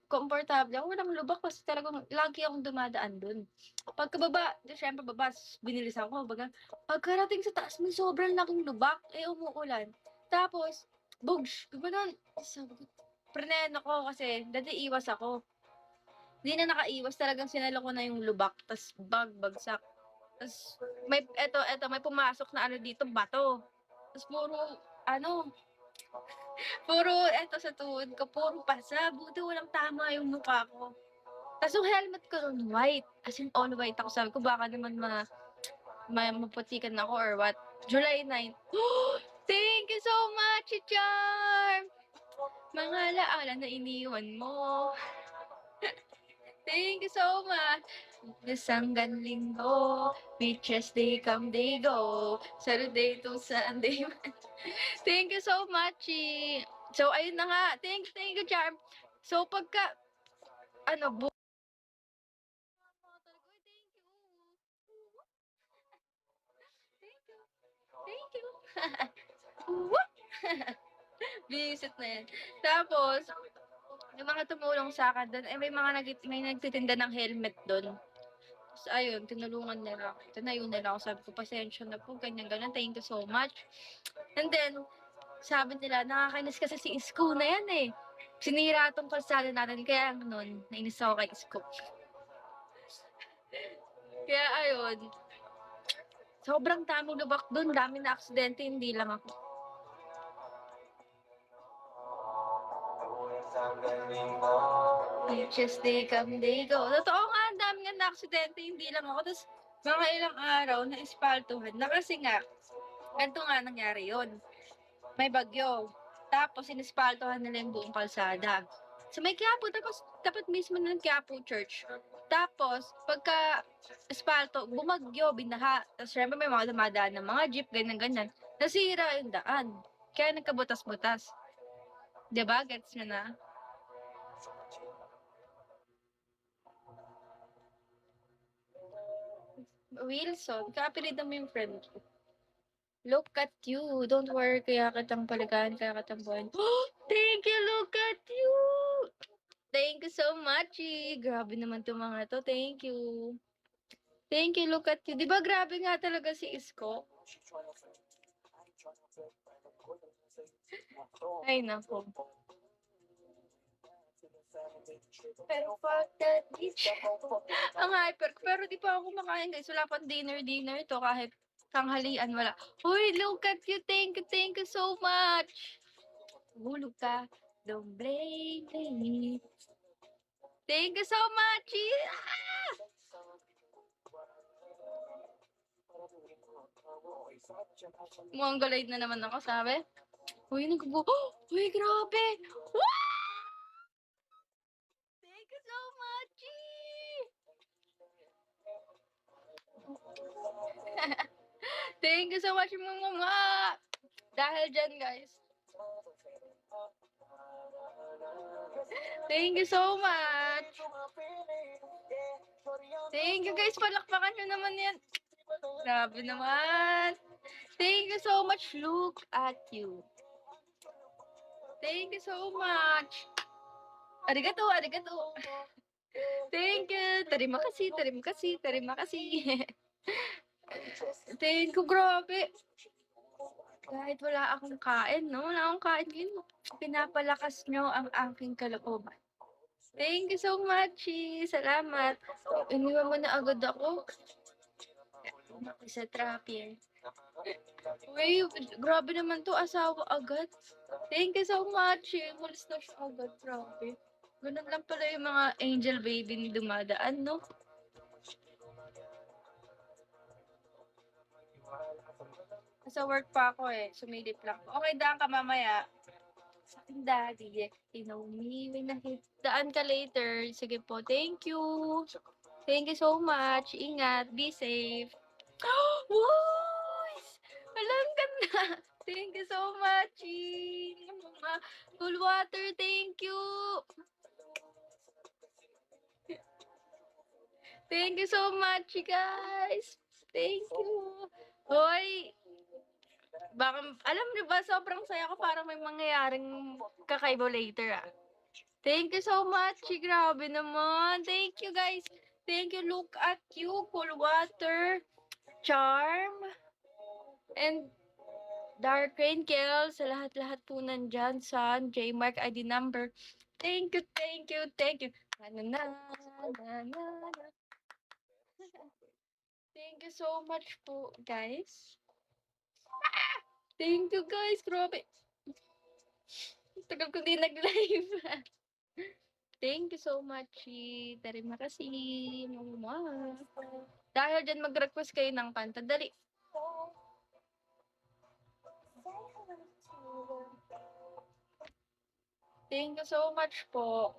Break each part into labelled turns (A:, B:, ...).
A: komportable ako, walang lubak kasi talagang lagi akong dumadaan dun. Pagkababa, di siyempre baba, binilisan ko, baga, pagkarating sa taas, may sobrang laking lubak, eh umuulan. Tapos, bugsh, gumano'n. Sabi ko, prineno ko kasi dati iwas ako. Hindi na nakaiwas, talagang sinalo ko na yung lubak, tas bagsak. Tas eto may pumasok na ano dito, bato. Tas ano, puro eto sa tuhod ko, puro pasa, buti walang tama yung mukha ko. Tas yung helmet ko nun white, as in all white ako. Sabi ko baka naman maputikan ako or what. July 9. Thank you so much, Charm! Mga alaala na iniwan mo. Thank you so much. Hanggang linggo, beaches they come, they go. Saturday to Sunday. Thank you so much, So, ayun na nga. Thank you, Charm. So, pagka, ano, thank you. Visit na yan. Tapos, yung mga tumulong sa akin doon, may mga may nagtitinda ng helmet doon. Tapos ayun, tinulungan nila ako. Tinayo nila ako. Sabi ko, pasensya na po, ganyan. Thank you so much. And then, sabi nila, nakakainis kasi si Isko na yan eh. Sinira tong kalsada natin. Kaya noon, nainis ako kay Isko. Kaya ayun, sobrang daming lubak doon. Dami na aksidente, hindi lang ako. Beaches, they come, they go. Totoo nga, ang dami nga na aksidente, hindi lang ako. Tapos, mga ilang araw na ispaltuhan na kasi nga, ganito nga nangyari yon. May bagyo. Tapos, inispaltuhan nila yung buong kalsada. So, may Quiapo, tapos dapat mismo ng Quiapo Church. Tapos, pagka espalto, bumagyo, binaha. Tapos, syempre may mga dumadaan ng mga jeep, ganyan-ganyan. Nasira yung daan. Kaya nagkabutas-butas. Diba? Gets nyo na? Wilson, kaapelidan mo yung friend ko. Look at you. Don't worry, kaya kitang paligahan, kaya kitang buhayin. Oh, thank you, look at you! Thank you so much, Grabe naman to mga to. Thank you. Thank you, look at you. Di ba grabe nga talaga si Isko? Ay, nako. Pero fuck that bitch. Ang hyper. Pero di pa ako kumakain, guys. Wala pang dinner to kahit tanghalian wala. Uy, look at you. Thank you so much. Hulog ka. Don't blame me. Thank you so much. Ah! Mongoloid na naman ako, sabi. Uy, Uy, grabe. Thank you so much. Thank you so much, mga. Dahil dyan, guys. Thank you so much. Thank you, guys. Palakpakan nyo naman yan. Grabe naman. Thank you so much. Look at you. Thank you so much. Arigato. Thank you. Terima kasih. Thank you, grabe. Kahit wala akong kain, no? Wala akong kain ngayon. Pinapalakas nyo ang aking kalooban. Thank you so much. Salamat. Iniwan mo na agad ako. Sa trapper. Uy, grabe naman to. Asawa agad. Thank you so much. Malis na siya agad. Grabe. Ganun lang pala yung mga angel baby ni dumadaan, no? Sa work pa ako eh. Sumilip lang. Okay, daan ka mamaya. Sa aking daddy, you know me, when daan ka later. Sige po, thank you. Thank you so much. Ingat, be safe. Boys! Walang ganda. Thank you so much. Cool water, thank you. Thank you so much, guys. Thank you. Hoy, baka, alam niyo ba, sobrang saya ko, parang may mangyayaring kakaiba later, Thank you so much. Grabe naman. Thank you, guys. Thank you. Look at you. Cool water. Charm. And Dark Rain Kel. Sa lahat-lahat po nandyan. San. J Mark ID number. Thank you. Thank you. Thank you. Na, na, na, na, na. Thank you so much po, guys. Thank you, guys. Grabe. Tagal ko din nag-live. Thank you so much. Terima kasih. Mwah. Dahil dyan mag-request kayo ng kanta. Dali. Thank you so much po.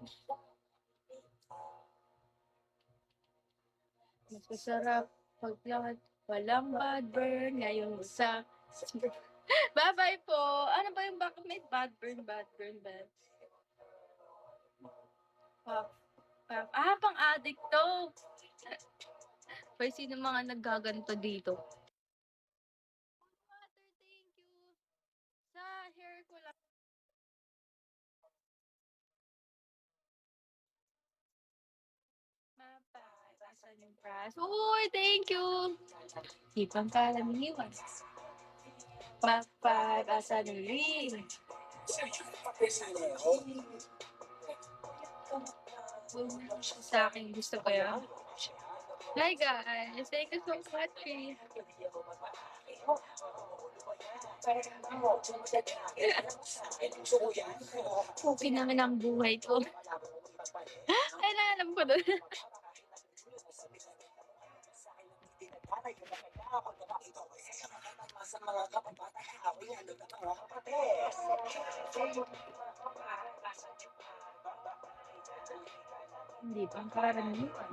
A: Mas masarap paglahat. Walang bad burn. Ngayon sa... Bye-bye po. Ano ba yung bakit may bad burn, bad burn, bad? Puff, puff. Pang-addict to. Pero sino mga naggaganto dito? Water, thank you. Sa hair ko lang. Mapapasa yung brass. Uy, thank you. Ipang kalamiwan. Mapapasa ng ring. Sa akin, gusto ko yan. Hi guys, thank you so much. Okay naman ang buhay ko. Ay, naalam ko doon. Hindi pang karaniwan.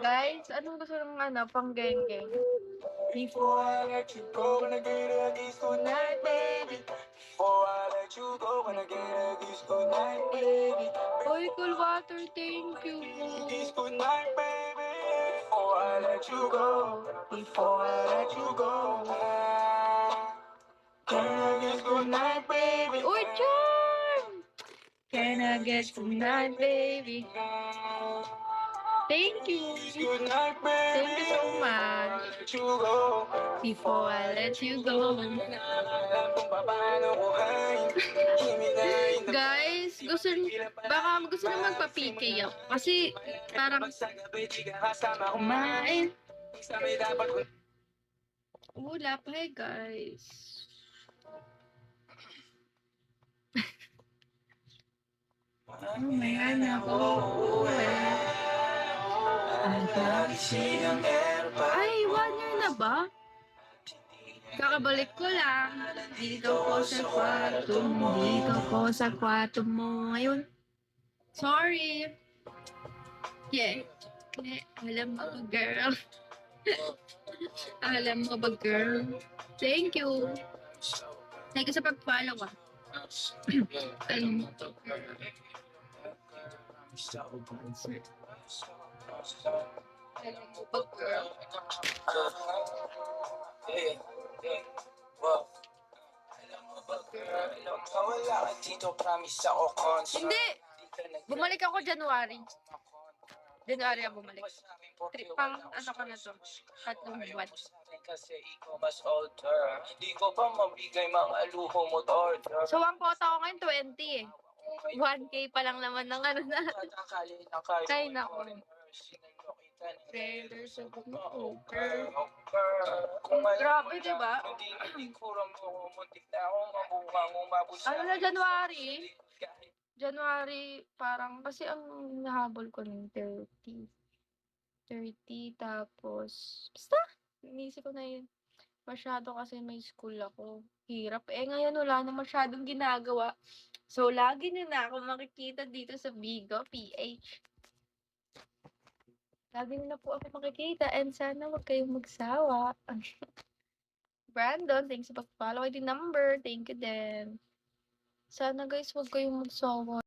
A: Guys, anong gusto ng pang geng-geng? Before I let you go, gonna get a kiss tonight, baby. Before I let you go, gonna get a kiss tonight, baby. Oy, cool water, thank you. Kiss tonight, baby. Before I let you go, before I let you go. Can I get tonight, baby? Oy, Charm! Can I get tonight, baby? Thank you. Thank you so much. Before I let you go. Guys, baka gusto na magpa-PK ako. Kasi parang kumain. Wala pa guys. May anak ko. Ay, 1 year na ba? Kakabalik ko lang. Dito po sa kwarto mo. Dito po sa kwarto mo. Ngayon. Sorry. Yeah. Alam mo ba, girl? Alam mo ba, girl? Thank you. Thank you sa pag-follow, Alam mo ba, girl? Alam mo ba, girl? Hindi! Bumalik ako January. January ako bumalik. Pang ano ko na to. 3 buwan. Kasi ikaw mas older. Hindi ko pa mabigay mga luho mo order. So, ang quota ko ngayon 20 eh. 1K pa lang naman ng ano na. Kaya na ko. There's a poker. Grabe, diba? Ano na January? January, parang, kasi ang nahabol ko ng 30. 30, tapos, basta, inisip ko na yun. Masyado kasi may school ako. Hirap. Ngayon wala na masyadong ginagawa. So, lagi na ako makikita dito sa Bigo, PH. Lagi na po ako makikita and sana wag kayong magsawa. Brandon, thanks sa pag-follow. ID number, thank you din. Sana guys, wag kayong magsawa.